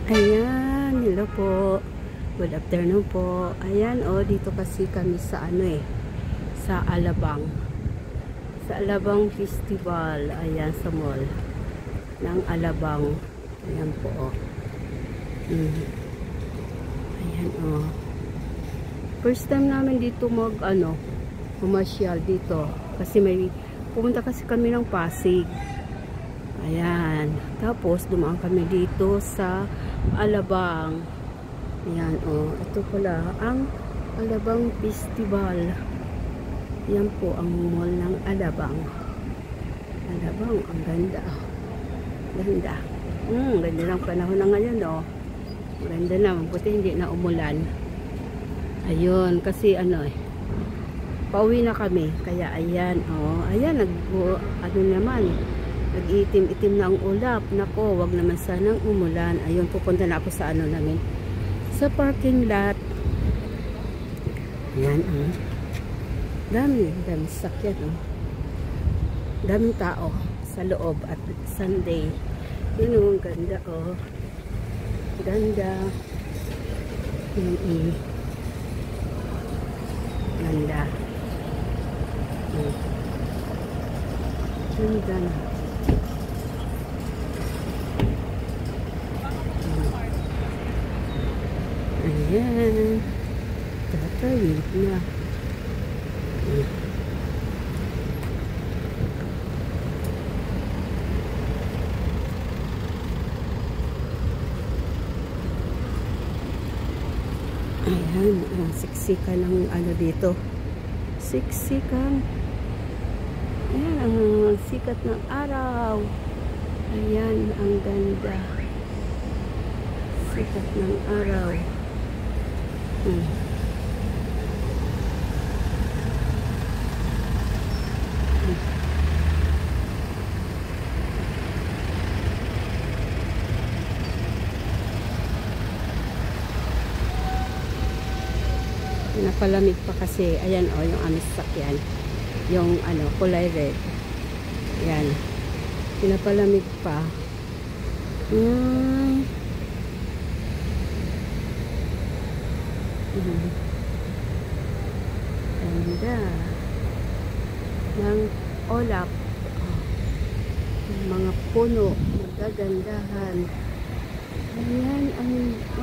Ayan, hello po. Good afternoon po. Ayan, dito kasi kami sa sa Alabang. Sa Alabang Festival. Ayan, sa mall ng Alabang. Ayan po, Ayan, First time namin dito pumasyal dito. Kasi pumunta kasi kami ng Pasig. Ayan. Tapos, dumaan kami dito sa Alabang. Ayan, ito pala, ang Alabang Festival. Yan po, ang mall ng Alabang. Alabang, ang ganda. Ganda. Ganda ng panahon na ngayon, Ganda na, buti hindi na umulan. Ayun, kasi pauwi na kami. Kaya, ayan, ayan, nag-iitim-itim na ang ulap. Nako, wag naman sanang umulan. Ayun, pupunta na ako sa namin. Sa parking lot. Ayan, dami sakyan, daming tao sa loob at Sunday. Yun, ang ganda, Ganda. Ganda. Ganda. Ayan. Tatawid na. Ayan. Siksikan ng dito. Siksikan. Ayan. Ang sikat ng araw. Ayan. Ang ganda. Sikat ng araw. Napalamig pa kasi. Ayan, yung aming sasakyan. Yung kulay red. Ayan. Pinapalamig pa. Ganda ng ulap, mga puno, magagandahan. Ayan ang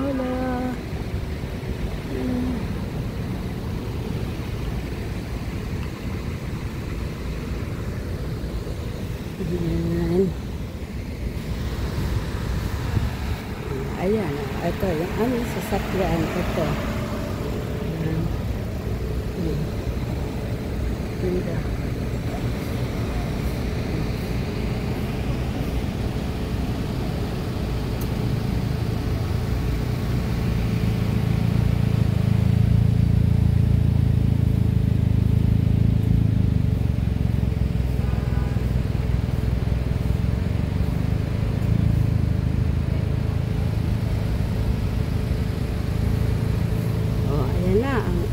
ulap. Ayan, ito yung aming sasakyan. Ito. Ganda.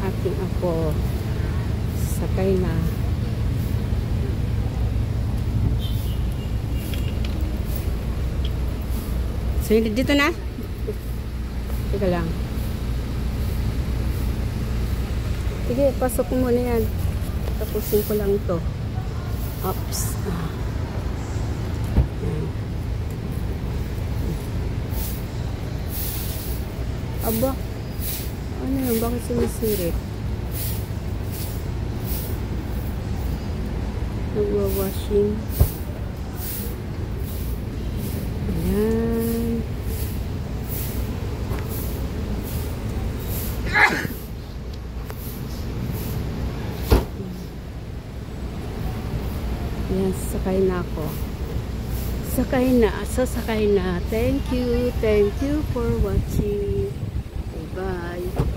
Aking ako sakay na. So dito na. Teka lang. Sige, pasok mo muna yan. Tapusin ko lang to. Oops. Aba. Ano yun? Bakit sumisirit? Nagwa-washing. Ayan. Ayan, sakay na ako. Sasakay na. Thank you for watching. Bye.